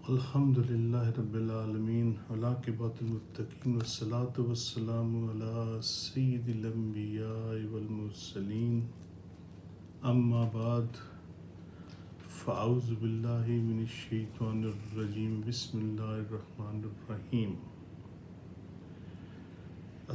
الحمد للہ رب العالمین والعاقبۃ للمتقین والصلاة والسلام علی سید الانبیاء والمرسلین اما بعد فاعوذ باللہ من الشیطان الرجیم بسم اللہ الرحمن الرحیم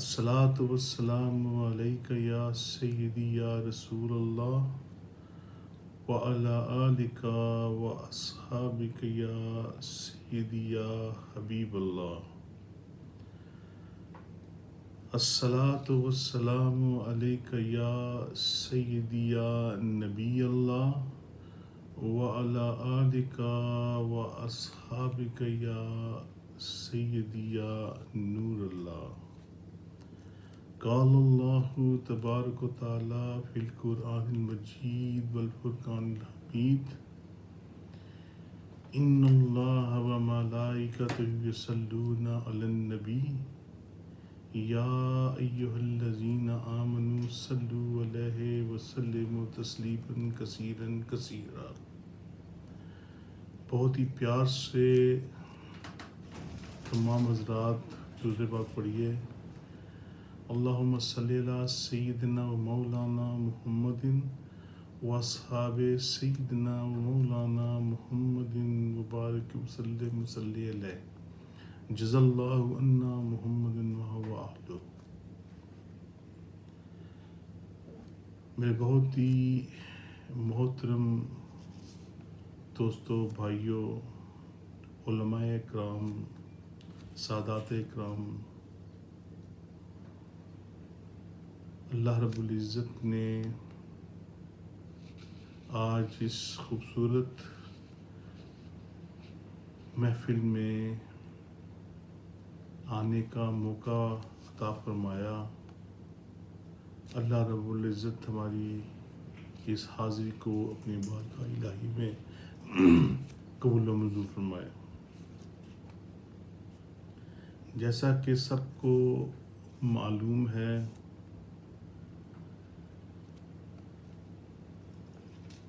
الصلاة والسلام علیک یا سیدی یا رسول اللہ وعلى آلك وأصحابك يا سيدي يا حبيب الله الصلاة والسلام عليك يا سيدي يا نبي الله وعلى آلك وأصحابك يا سيدي يا نور الله قال الله تبارك وتعالى في القرآن المجيد والفرقان الحميد إن الله وملائكته يصلون على النبي يا أيها الذين آمنوا صلوا عليه وسلموا تسليما كثيرا كثيرا. بہت ہی پیار سے تمام حضرات درود پاک پڑھیے. اللہم صلی علی سیدنا و مولانا محمد و اصحاب سیدنا و مولانا محمد وبارک وسلم صلی علیہ جز اللہ عنا محمد و اہلہ. میرے بہت ہی محترم دوستوں، بھائیوں، علماء اکرام، سادات اکرام، اللہ رب العزت نے آج اس خوبصورت محفل میں آنے کا موقع عطا فرمایا. اللہ رب العزت ہماری اس حاضری کو اپنی بارگاہ الہی میں قبول و منظور فرمائے. جیسا کہ سب کو معلوم ہے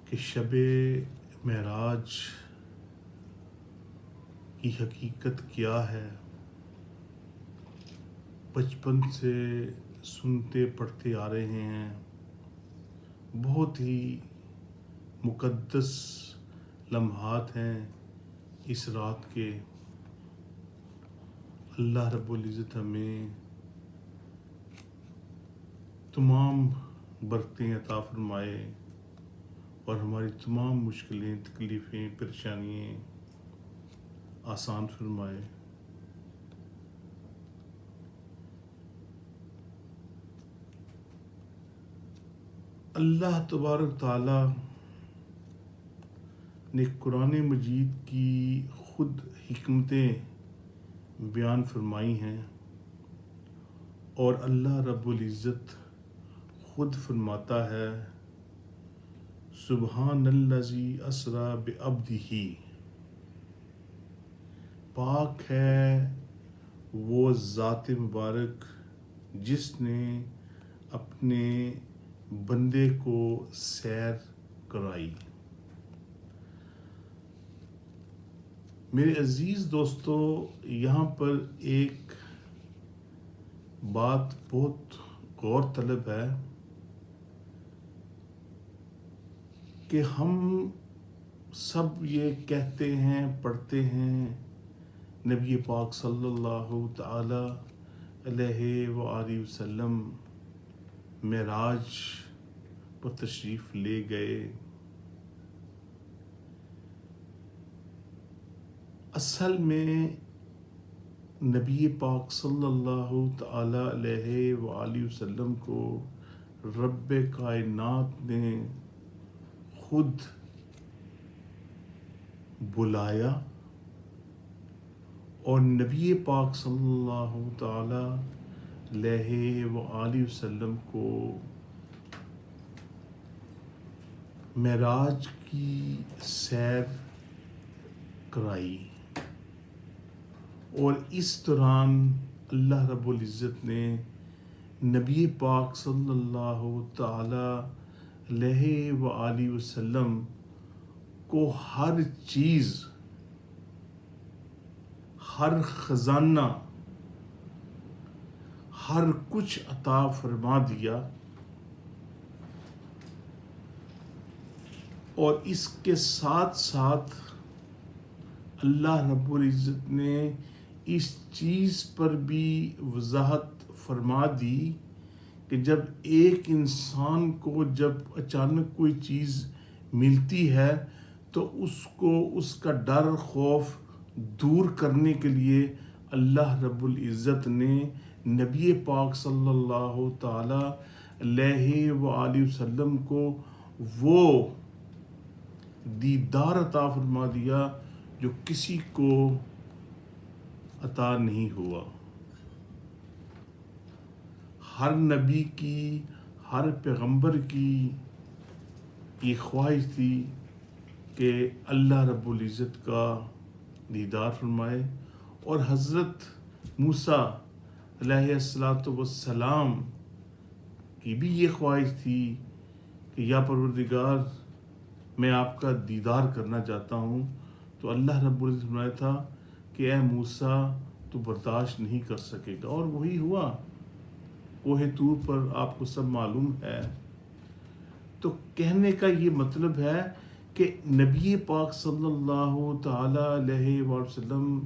کہ شب معراج کی حقیقت کیا ہے، بچپن سے سنتے پڑھتے آ رہے ہیں. بہت ہی مقدس لمحات ہیں اس رات کے. اللہ رب العزت ہمیں تمام برکتیں عطا فرمائے اور ہماری تمام مشکلیں، تکلیفیں، پریشانیاں آسان فرمائے. اللہ تبارک تعالیٰ نے قرآن مجید کی خود حکمتیں بیان فرمائی ہیں اور اللہ رب العزت خود فرماتا ہے سبحان الذی اسریٰ بعبدہ. پاک ہے وہ ذات مبارک جس نے اپنے بندے کو سیر کرائی. میرے عزیز دوستو، یہاں پر ایک بات بہت غور طلب ہے کہ ہم سب یہ کہتے ہیں، پڑھتے ہیں نبی پاک صلی اللہ تعالی علیہ وآلہ وسلم معراج پر تشریف لے گئے. اصل میں نبی پاک صلی اللہ تعالی علیہ وآلہ وسلم کو رب کائنات نے خود بلایا اور نبی پاک صلی اللہ تعالی علیہ وآلہ وسلم کو معراج کی سیر کرائی. اور اس دوران اللہ رب العزت نے نبی پاک صلی اللہ تعالی علیہ وآلہ وسلم کو ہر چیز ہر خزانہ، ہر کچھ عطا فرما دیا، اور اس کے ساتھ ساتھ اللہ رب العزت نے اس چیز پر بھی وضاحت فرما دی کہ جب ایک انسان کو جب اچانک کوئی چیز ملتی ہے تو اس کو اس کا ڈر خوف دور کرنے کے لیے اللہ رب العزت نے نبی پاک صلی اللہ تعالی علیہ وآلہ وسلم کو وہ دیدار عطا فرما دیا جو کسی کو عطا نہیں ہوا۔ ہر نبی کی، ہر پیغمبر کی یہ خواہش تھی کہ اللہ رب العزت کا دیدار فرمائے، اور حضرت موسیٰ علیہ السلام کی بھی یہ خواہش تھی کہ یا پروردگار میں آپ کا دیدار کرنا چاہتا ہوں۔ تو اللہ رب العزت نے فرمایا تھا کہ اے موسیٰ تو برداشت نہیں کر سکے گا، اور وہی ہوا۔ کوہ طور پر آپ کو سب معلوم ہے۔ تو کہنے کا یہ مطلب ہے کہ نبی پاک صلی اللہ تعالی علیہ وسلم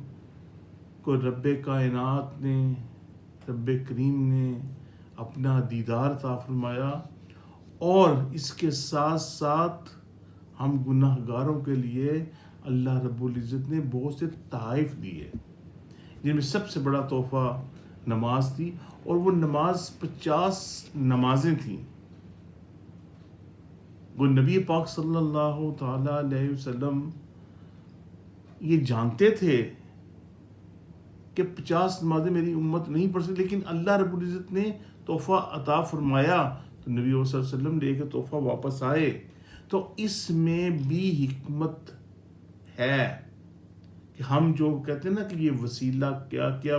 کو رب کائنات نے، رب کریم نے اپنا دیدار عطا فرمایا، اور اس کے ساتھ ساتھ ہم گناہ گاروں کے لیے اللہ رب العزت نے بہت سے تحائف دیے، جن میں سب سے بڑا تحفہ نماز تھی، اور وہ نماز 50 نمازیں تھیں۔ وہ نبی پاک صلی اللہ تعالی علیہ وسلم یہ جانتے تھے کہ 50 نمازیں میری امت نہیں پڑھ سکتی، لیکن اللہ رب العزت نے تحفہ عطا فرمایا تو نبی صلی اللہ علیہ وسلم لے کے تحفہ واپس آئے۔ تو اس میں بھی حکمت ہے کہ ہم جو کہتے ہیں نا کہ یہ وسیلہ کیا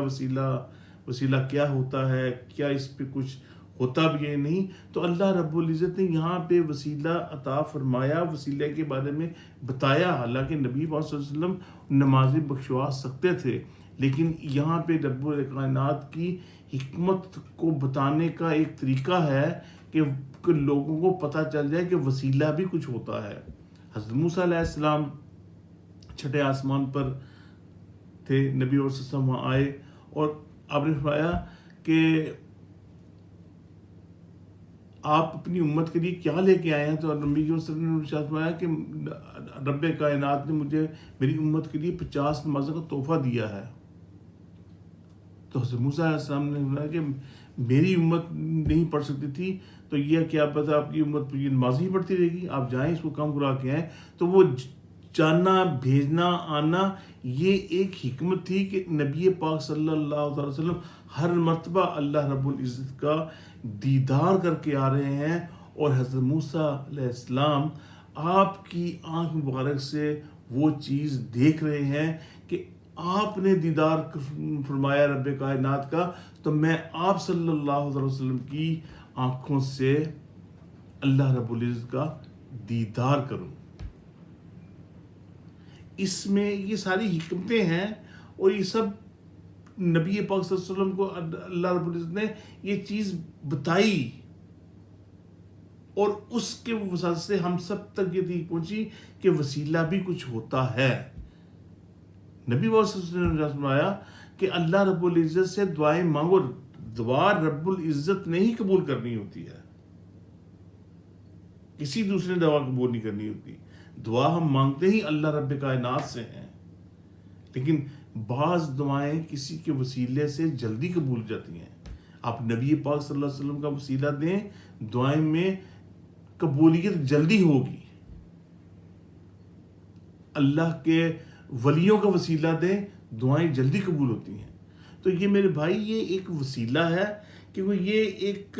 وسیلہ کیا ہوتا ہے، کیا اس پہ کچھ ہوتا بھی ہے نہیں، تو اللہ رب العزت نے یہاں پہ وسیلہ عطا فرمایا، وسیلہ کے بارے میں بتایا۔ حالانکہ نبی صلی اللہ علیہ وسلم نمازیں بخشوا سکتے تھے، لیکن یہاں پہ رب کائنات کی حکمت کو بتانے کا ایک طریقہ ہے کہ لوگوں کو پتہ چل جائے کہ وسیلہ بھی کچھ ہوتا ہے۔ حضرت موسیٰ علیہ السلام چھٹے آسمان پر تھے، نبی اور وسلم وہاں آئے، اور آپ نے فرمایا کہ آپ اپنی امت کے لیے کیا لے کے آئے ہیں؟ تو نبی صلی اللہ علیہ وسلم نے فرمایا کہ رب کائنات نے مجھے میری امت کے لیے 50 نمازوں کا تحفہ دیا ہے۔ تو حضرت موسیٰ علیہ السلام نے فرمایا کہ میری امت نہیں پڑھ سکتی تھی، تو یہ کیا پتہ آپ کی امت یہ نماز ہی پڑھتی رہے گی، آپ جائیں اس کو کم کرا کے آئیں۔ تو وہ جانا، بھیجنا، آنا، یہ ایک حکمت تھی کہ نبی پاک صلی اللہ علیہ وسلم ہر مرتبہ اللہ رب العزت کا دیدار کر کے آ رہے ہیں، اور حضرت موسیٰ علیہ السلام آپ کی آنکھ مبارک سے وہ چیز دیکھ رہے ہیں کہ آپ نے دیدار فرمایا رب کائنات کا، تو میں آپ صلی اللہ علیہ وسلم کی آنکھوں سے اللہ رب العزت کا دیدار کروں۔ اس میں یہ ساری حکمتیں ہیں، اور یہ سب نبی پاک صلی اللہ علیہ وسلم کو اللہ رب العزت نے یہ چیز بتائی، اور اس کے وسعت سے ہم سب تک یہ چیز پہنچی کہ وسیلہ بھی کچھ ہوتا ہے۔ نبی صلی اللہ علیہ وسلم نے فرمایا کہ اللہ رب العزت سے دعائیں مانگو، دعا رب العزت نے ہی قبول کرنی ہوتی ہے، کسی دوسرے نے دعا قبول نہیں کرنی ہوتی۔ دعا ہم مانگتے ہی اللہ رب کائنات سے ہیں، لیکن بعض دعائیں کسی کے وسیلے سے جلدی قبول ہو جاتی ہیں۔ آپ نبی پاک صلی اللہ علیہ وسلم کا وسیلہ دیں، دعائیں میں قبولیت جلدی ہوگی۔ اللہ کے ولیوں کا وسیلہ دیں، دعائیں جلدی قبول ہوتی ہیں۔ تو یہ میرے بھائی یہ ایک وسیلہ ہے، کیونکہ یہ ایک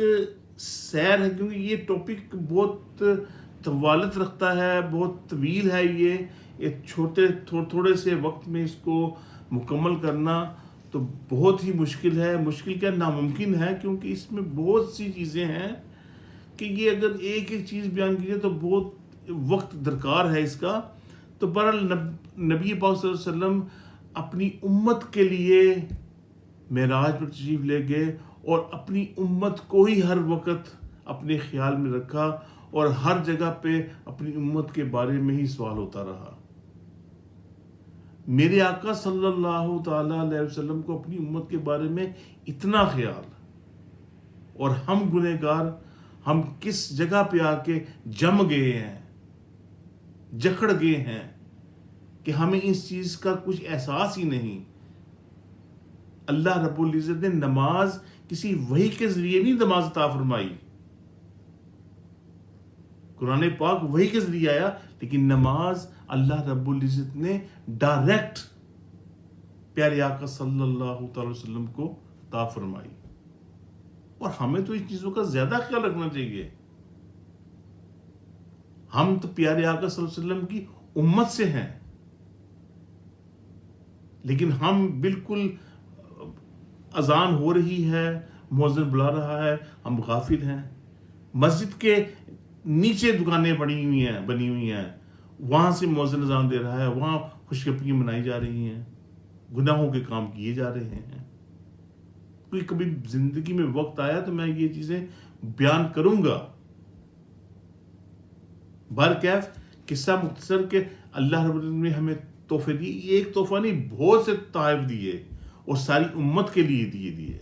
سیر ہے، کیونکہ یہ ٹاپک بہت طوالت رکھتا ہے، بہت طویل ہے، یہ تھوڑے سے وقت میں اس کو مکمل کرنا تو بہت ہی مشکل ہے، مشکل کیا ناممکن ہے، کیونکہ اس میں بہت سی چیزیں ہیں کہ یہ اگر ایک ایک چیز بیان کی جائے تو بہت وقت درکار ہے اس کا۔ تو بہرحال نبی پاک صلی اللہ علیہ وسلم اپنی امت کے لیے معراج پر تشریف لے گئے اور اپنی امت کو ہی ہر وقت اپنے خیال میں رکھا اور ہر جگہ پہ اپنی امت کے بارے میں ہی سوال ہوتا رہا. میرے آقا صلی اللہ تعالی علیہ وسلم کو اپنی امت کے بارے میں اتنا خیال, اور ہم گنہگار, ہم کس جگہ پہ آ کے جم گئے ہیں, جکڑ گئے ہیں کہ ہمیں اس چیز کا کچھ احساس ہی نہیں. اللہ رب العزت نے نماز کسی وحی کے ذریعے نہیں نماز عطا فرمائی. قرآن پاک وحی کے ذریعے آیا, لیکن نماز اللہ رب العزت نے ڈائریکٹ پیارے آقا صلی اللہ تعالی وسلم کو عطا فرمائی. اور ہمیں تو ان چیزوں کا زیادہ خیال رکھنا چاہیے. ہم تو پیارے آقا صلی اللہ علیہ وسلم کی امت سے ہیں, لیکن ہم بالکل اذان ہو رہی ہے, مؤذن بلا رہا ہے, ہم غافل ہیں. مسجد کے نیچے دکانیں بنی ہوئی ہیں, وہاں سے مؤذن اذان دے رہا ہے, وہاں خوشخبریاں منائی جا رہی ہیں, گناہوں کے کام کیے جا رہے ہیں. کبھی زندگی میں وقت آیا تو میں یہ چیزیں بیان کروں گا. بہرکیف قصہ مختصر کہ اللہ رب العالمین نے ہمیں تحفے دیے, ایک تحفہ نہیں بہت سے تحائف دیے, اور ساری امت کے لیے دیے.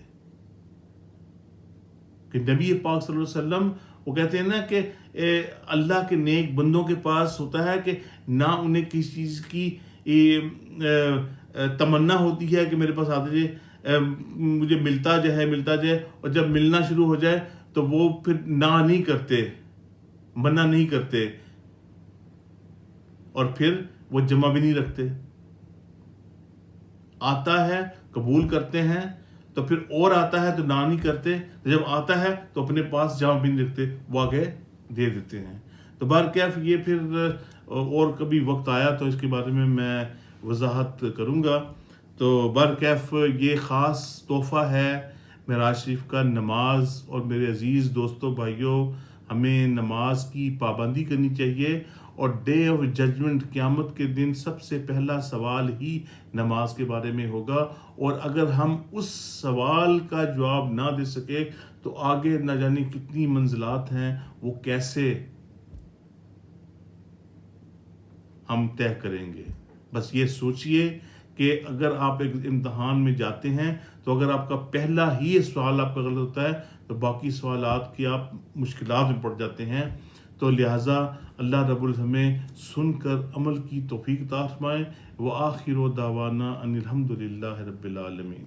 کہ نبی پاک صلی اللہ علیہ وسلم وہ کہتے ہیں نا کہ اللہ کے نیک بندوں کے پاس ہوتا ہے کہ نہ انہیں کسی چیز کی تمنا ہوتی ہے کہ میرے پاس آتے جائے, مجھے ملتا جائے, اور جب ملنا شروع ہو جائے تو وہ پھر نہ نہیں کرتے, منع نہیں کرتے, اور پھر وہ جمع بھی نہیں رکھتے. آتا ہے قبول کرتے ہیں, تو پھر اور آتا ہے تو نہ نہیں کرتے, جب آتا ہے تو اپنے پاس جمع بھی نہیں رکھتے, وہ آگے دے دیتے ہیں. تو بہرکیف یہ پھر اور کبھی وقت آیا تو اس کے بارے میں وضاحت کروں گا. تو بہرکیف یہ خاص تحفہ ہے معراج شریف کا, نماز. اور میرے عزیز دوستوں بھائیوں, ہمیں نماز کی پابندی کرنی چاہیے, اور ڈے آف ججمنٹ قیامت کے دن سب سے پہلا سوال ہی نماز کے بارے میں ہوگا. اور اگر ہم اس سوال کا جواب نہ دے سکے تو آگے نہ جانے کتنی منزلات ہیں وہ کیسے ہم طے کریں گے. بس یہ سوچئے کہ اگر آپ ایک امتحان میں جاتے ہیں تو اگر آپ کا پہلا ہی سوال آپ کا غلط ہوتا ہے تو باقی سوالات کی آپ مشکلات میں پڑ جاتے ہیں. تو لہٰذا اللہ رب العزت ہمیں سن کر عمل کی توفیق عطا فرمائے. وآخر دعوانا ان الحمد للہ رب العالمین.